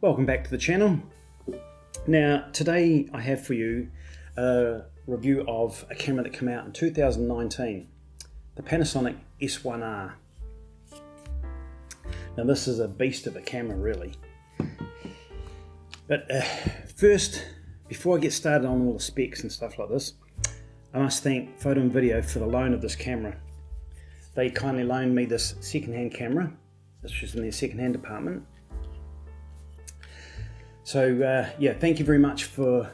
Welcome back to the channel. Now today I have for you a review of a camera that came out in 2019, the Panasonic S1R. Now this is a beast of a camera really. But first, before I get started on all the specs and stuff like this, I must thank Photo and Video for the loan of this camera. They kindly loaned me this second-hand camera. This was in their second-hand department. So yeah, thank you very much for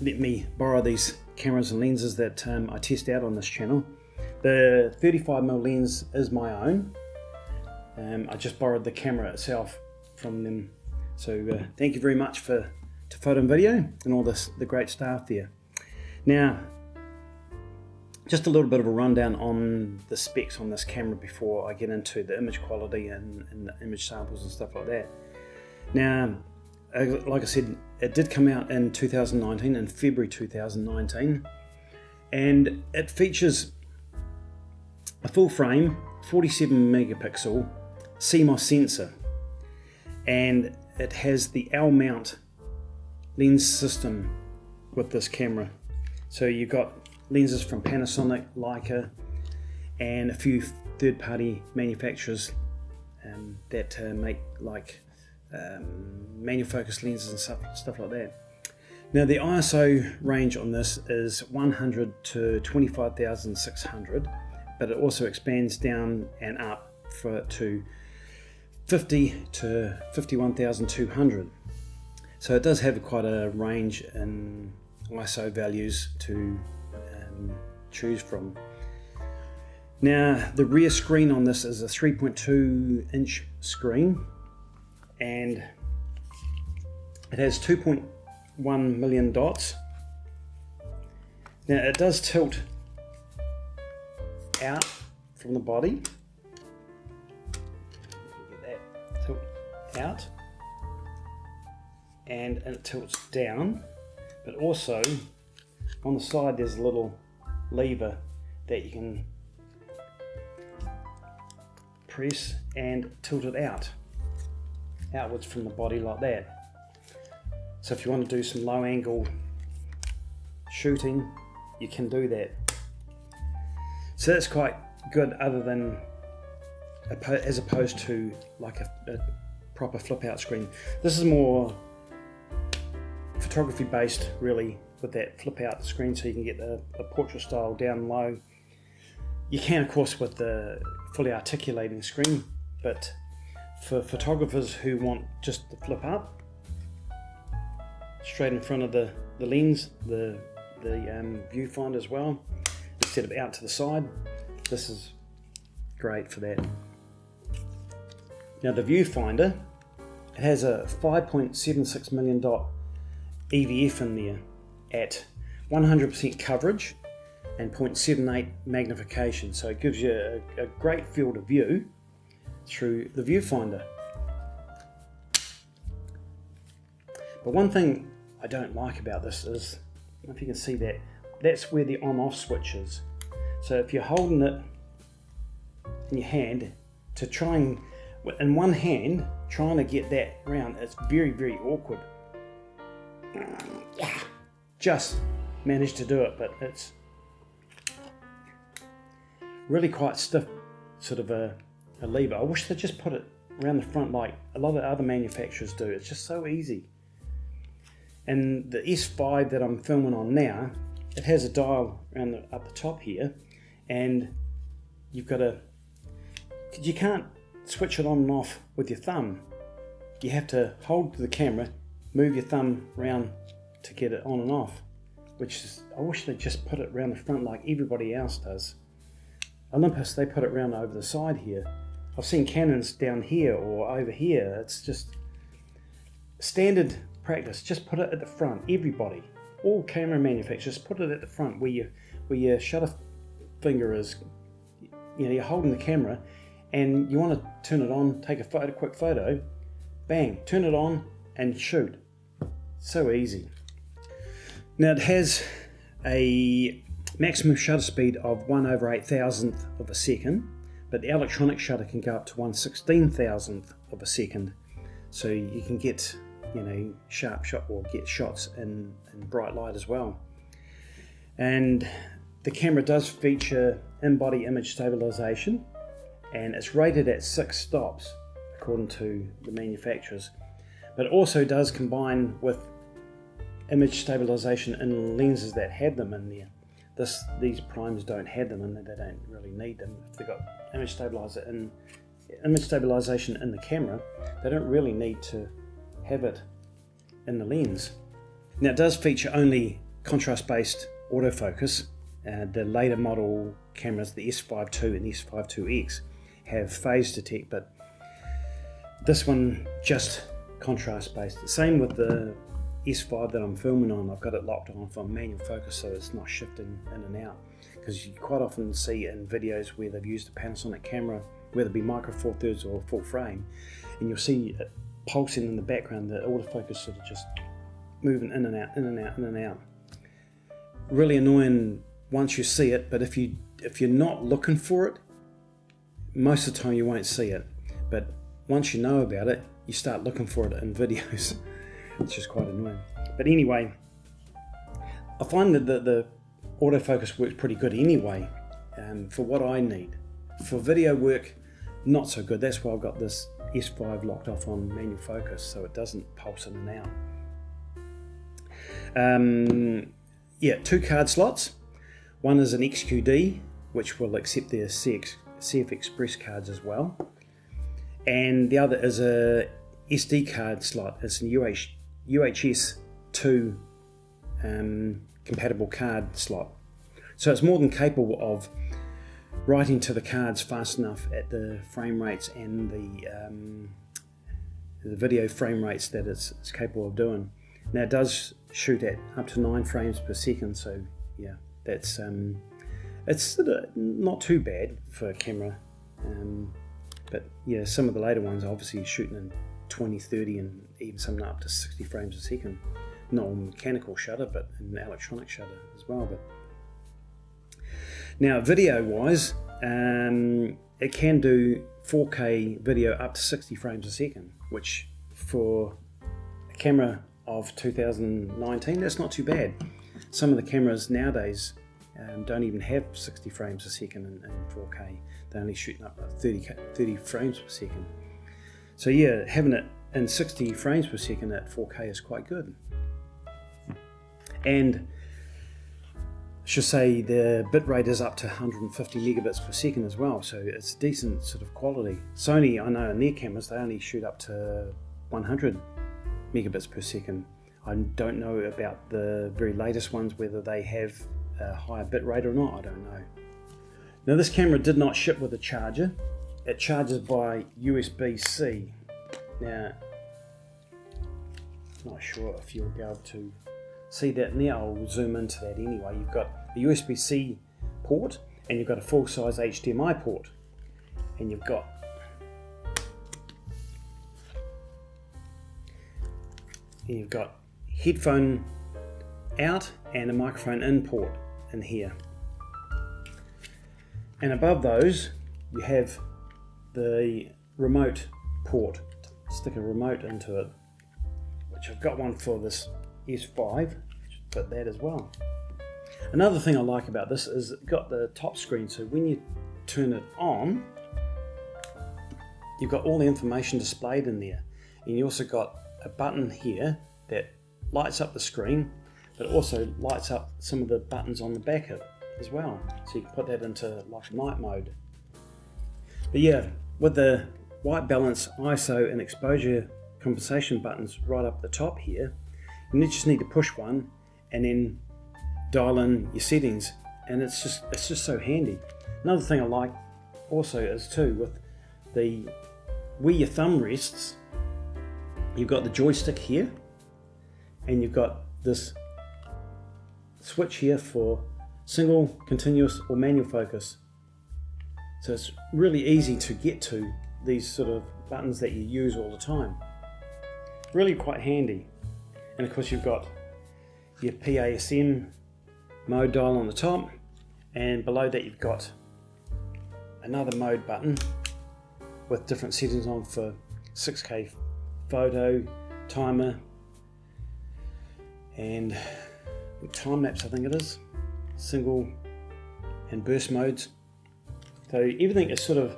letting me borrow these cameras and lenses that I test out on this channel. The 35mm lens is my own. I just borrowed the camera itself from them. So thank you very much to Photo and Video and all the great staff there. Now, just a little bit of a rundown on the specs on this camera before I get into the image quality and the image samples and stuff like that. Now, like I said, it did come out in 2019, in February 2019, and it features a full frame, 47 megapixel CMOS sensor, and it has the L mount lens system with this camera. So you've got lenses from Panasonic, Leica, and a few third-party manufacturers that make like manual focus lenses and stuff like that. Now the ISO range on this is 100 to 25,600, but it also expands down and up to 50 to 51,200. So it does have quite a range in ISO values to choose from. Now the rear screen on this is a 3.2 inch screen, and it has 2.1 million dots. Now it does tilt out from the body. Get that tilt out, and it tilts down, but also on the side there's a little lever that you can press and tilt it outwards from the body like that. So if you want to do some low angle shooting, you can do that. So that's quite good, other than as opposed to like a proper flip out screen. This is more photography based really, with that flip out screen, so you can get a portrait style down low. You can of course with the fully articulating screen, but for photographers who want just to flip up straight in front of the lens, the viewfinder as well, instead of out to the side, this is great for that. Now the viewfinder, it has a 5.76 million dot EVF in there at 100% coverage and 0.78 magnification, so it gives you a great field of view through the viewfinder. But one thing I don't like about this is, I don't know if you can see that, that's where the on-off switch is. So if you're holding it in your hand, to try and, in one hand, trying to get that round, it's very, very awkward. Just managed to do it, but it's really quite stiff, sort of a lever. I wish they'd just put it around the front like a lot of other manufacturers do. It's just so easy. And the S5 that I'm filming on now, it has a dial around up the top here, and you've got you can't switch it on and off with your thumb. You have to hold the camera, move your thumb around to get it on and off, which is, I wish they'd just put it around the front like everybody else does. Olympus, they put it around over the side here. I've seen Canons down here or over here. It's just standard practice. Just put it at the front. Everybody, all camera manufacturers, put it at the front where your shutter finger is. You know, you're holding the camera and you want to turn it on, take a quick photo, bang, turn it on and shoot. So easy. Now it has a maximum shutter speed of 1/8,000th of a second, but the electronic shutter can go up to 1/16,000th of a second. so you can get, you know, sharp shot or get shots in bright light as well. And the camera does feature in-body image stabilization, and it's rated at 6 stops according to the manufacturers, but it also does combine with image stabilization in lenses that have them in there. These primes don't have them, and they don't really need them. If they've got image stabilization in the camera, they don't really need to have it in the lens. Now, it does feature only contrast-based autofocus. The later model cameras, the S5 II and the S5 IIX, have phase detect, but this one just contrast-based. Same with the S5 that I'm filming on. I've got it locked on for manual focus, so it's not shifting in and out, because you quite often see in videos where they've used a Panasonic camera, whether it be micro four thirds or full frame, and you'll see it pulsing in the background, the autofocus sort of just moving in and out, in and out, in and out. Really annoying once you see it, but if you're not looking for it, most of the time you won't see it. But once you know about it, you start looking for it in videos. It's just quite annoying. But anyway, I find that the autofocus works pretty good anyway, for what I need. For video work, not so good. That's why I've got this S5 locked off on manual focus, so it doesn't pulse in and out. Yeah, 2 card slots. One is an XQD, which will accept their CF Express cards as well, and the other is a SD card slot. It's an UHS 2 compatible card slot, so it's more than capable of writing to the cards fast enough at the frame rates and the video frame rates that it's capable of doing. Now, it does shoot at up to 9 frames per second, so yeah, that's it's sort of not too bad for a camera, but yeah, some of the later ones are obviously shooting in 20, 30 and even some up to 60 frames a second, not on mechanical shutter but in electronic shutter as well. But now, video wise, it can do 4K video up to 60 frames a second, which for a camera of 2019, that's not too bad. Some of the cameras nowadays don't even have 60 frames a second in 4K. They're only shooting up 30 frames per second. So yeah, having it in 60 frames per second at 4K is quite good. And I should say the bitrate is up to 150 megabits per second as well, so it's decent sort of quality. Sony, I know in their cameras, they only shoot up to 100 megabits per second. I don't know about the very latest ones, whether they have a higher bitrate or not, I don't know. Now, this camera did not ship with a charger. It charges by USB-C. Now, not sure if you'll be able to see that now. I'll zoom into that anyway. You've got a USB-C port, and you've got a full-size HDMI port, and you've got headphone out and a microphone in port in here. And above those, you have the remote port. Stick a remote into it, which I've got one for this S5, but that as well. Another thing I like about this is it's got the top screen, so when you turn it on, you've got all the information displayed in there. And you also got a button here that lights up the screen, but also lights up some of the buttons on the back of it as well. So you can put that into like night mode. But yeah, with the white balance, ISO and exposure compensation buttons right up the top here, you just need to push one and then dial in your settings, and it's just so handy. Another thing I like also is too, with the where your thumb rests, you've got the joystick here, and you've got this switch here for single, continuous or manual focus. So it's really easy to get to these sort of buttons that you use all the time. Really quite handy. And of course you've got your PASM mode dial on the top, and below that you've got another mode button with different settings on for 6K photo, timer, and time lapse I think it is, single and burst modes. So everything is sort of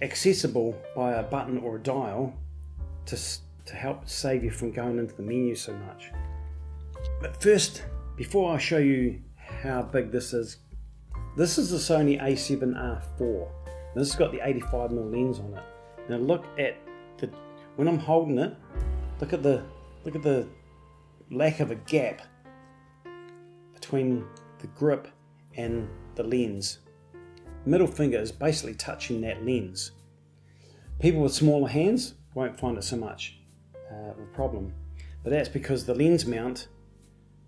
accessible by a button or a dial to help save you from going into the menu so much. But first, before I show you how big this is the Sony A7R IV. This has got the 85mm lens on it. Now look at when I'm holding it, look at the lack of a gap between the grip and the lens. Middle finger is basically touching that lens. People with smaller hands won't find it so much of a problem, but that's because the lens mount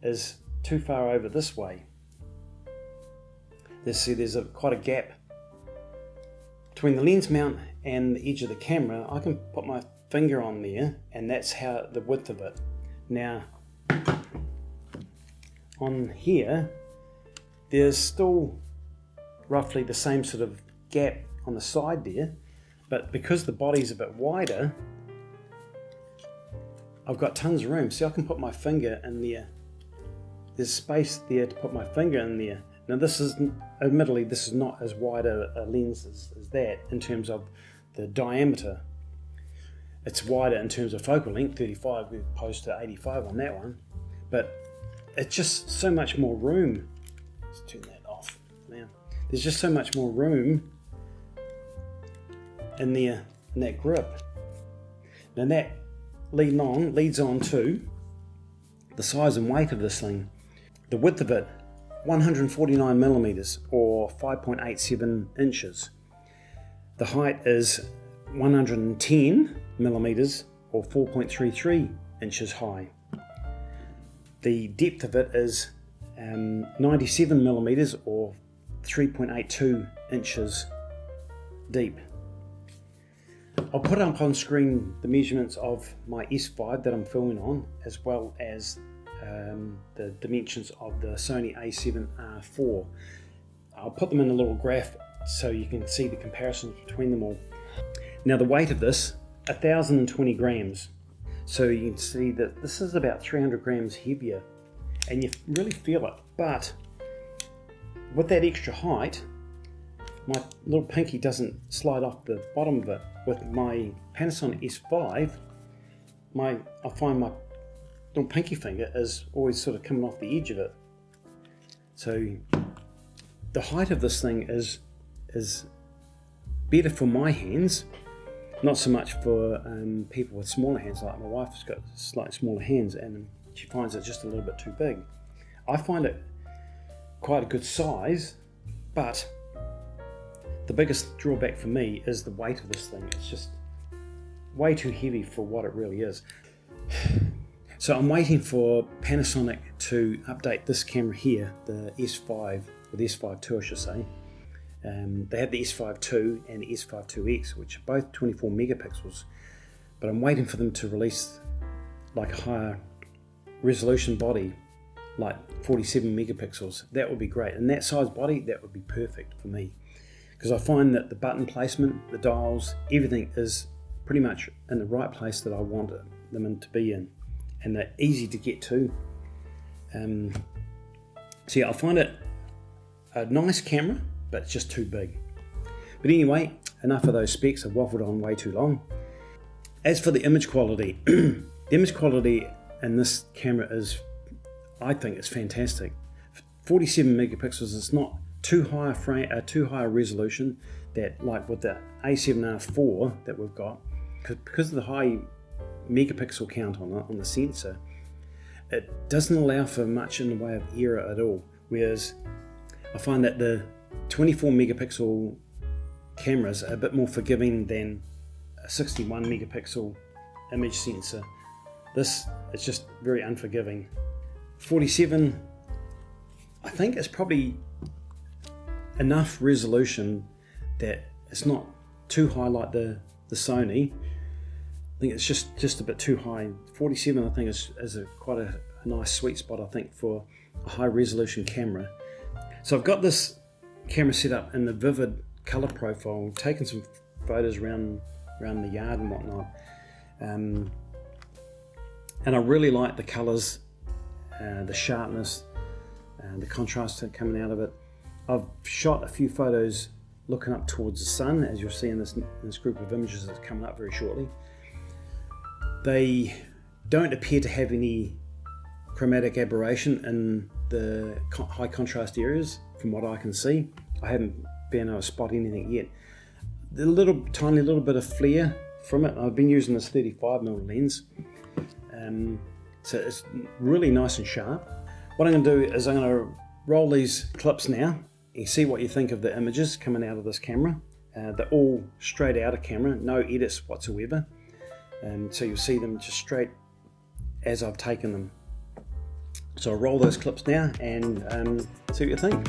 is too far over this way. There's quite a gap between the lens mount and the edge of the camera. I can put my finger on there, and that's how the width of it. Now on here there's still roughly the same sort of gap on the side there, but because the body's a bit wider, I've got tons of room. See, I can put my finger in there. There's space there to put my finger in there. Now this is, admittedly, this is not as wide a lens as that in terms of the diameter. It's wider in terms of focal length, 35 opposed to 85 on that one, but it's just so much more room. Let's turn that off now. There's just so much more room in there, in that grip. Now that leads on to the size and weight of this thing. The width of it, 149mm or 5.87 inches. The height is 110mm or 4.33 inches high. The depth of it is 97mm or 3.82 inches deep. I'll put up on screen the measurements of my S5 that I'm filming on, as well as the dimensions of the Sony A7R IV. I'll put them in a little graph so you can see the comparisons between them all. Now the weight of this, 1,020 grams. So you can see that this is about 300 grams heavier, and you really feel it. But with that extra height, my little pinky doesn't slide off the bottom of it. With my Panasonic S5, I find my little pinky finger is always sort of coming off the edge of it. So the height of this thing is better for my hands, not so much for people with smaller hands. Like my wife's got slightly smaller hands and she finds it just a little bit too big. I find it quite a good size, but the biggest drawback for me is the weight of this thing. It's just way too heavy for what it really is. So I'm waiting for Panasonic to update this camera here, the S5, or the S5 II I should say. They have the S5 II and the S5 IIX, which are both 24 megapixels, but I'm waiting for them to release like a higher resolution body, like 47 megapixels. That would be great, and that size body, that would be perfect for me, because I find that the button placement, the dials, everything is pretty much in the right place that I want them to be in, and they're easy to get to. So yeah, I find it a nice camera, but it's just too big. But anyway, enough of those specs. I've waffled on way too long. As for the image quality, the image quality in this camera is, I think it's fantastic. 47 megapixels is not too high a resolution that, like with the A7R IV that we've got, because of the high megapixel count on the sensor, it doesn't allow for much in the way of error at all. Whereas I find that the 24 megapixel cameras are a bit more forgiving than a 61 megapixel image sensor. This is just very unforgiving. 47, I think, is probably enough resolution that it's not too high like the Sony. I think it's just a bit too high. 47 I think is quite a nice sweet spot, I think, for a high resolution camera. So I've got this camera set up in the vivid color profile, taken some photos around around the yard and whatnot. And I really like the colours, the sharpness, and the contrast coming out of it. I've shot a few photos looking up towards the sun, as you'll see in this group of images that's coming up very shortly. They don't appear to have any chromatic aberration in the high contrast areas from what I can see. I haven't been able to spot anything yet. The tiny little bit of flare from it. I've been using this 35mm lens, so it's really nice and sharp. What I'm going to do is I'm going to roll these clips now and see what you think of the images coming out of this camera. They're all straight out of camera, no edits whatsoever. So you'll see them just straight as I've taken them. So I'll roll those clips now and see what you think.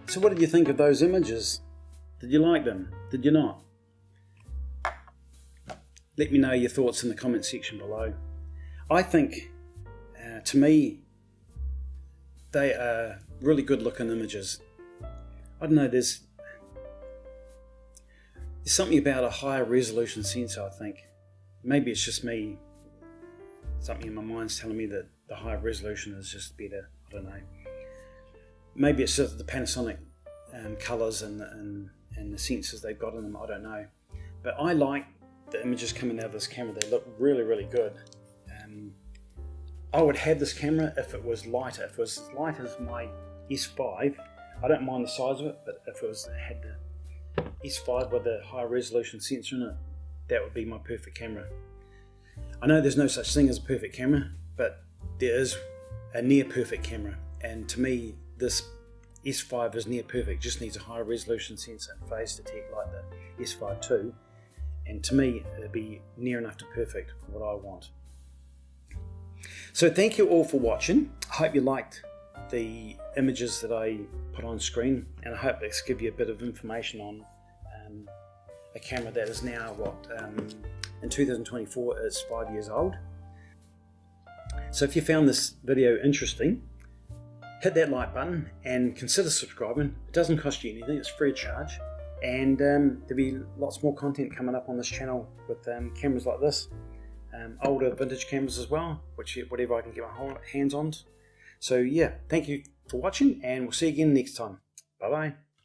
So what did you think of those images? Did you like them? Did you not? Let me know your thoughts in the comment section below. I think, to me, they are really good looking images. I don't know, there's something about a higher resolution sensor, I think. Maybe it's just me, something in my mind's telling me that the higher resolution is just better, I don't know. Maybe it's just the Panasonic colours and the sensors they've got in them, I don't know. But I like the images coming out of this camera. They look really, really good. I would have this camera if it was lighter. If it was as light as my S5, I don't mind the size of it, but if it had the S5 with a high resolution sensor in it, that would be my perfect camera. I know there's no such thing as a perfect camera, but there is a near perfect camera, and to me this S5 is near perfect. Just needs a high resolution sensor and phase detect like the S5 II, and to me it'd be near enough to perfect for what I want. So thank you all for watching. I hope you liked the images that I put on screen, and I hope this give you a bit of information on a camera that is now in 2024 is 5 years old. So if you found this video interesting, hit that like button and consider subscribing. It doesn't cost you anything, it's free of charge, and there'll be lots more content coming up on this channel with cameras like this, older vintage cameras as well, whatever I can get my hands on. So yeah, thank you for watching, and we'll see you again next time. Bye bye.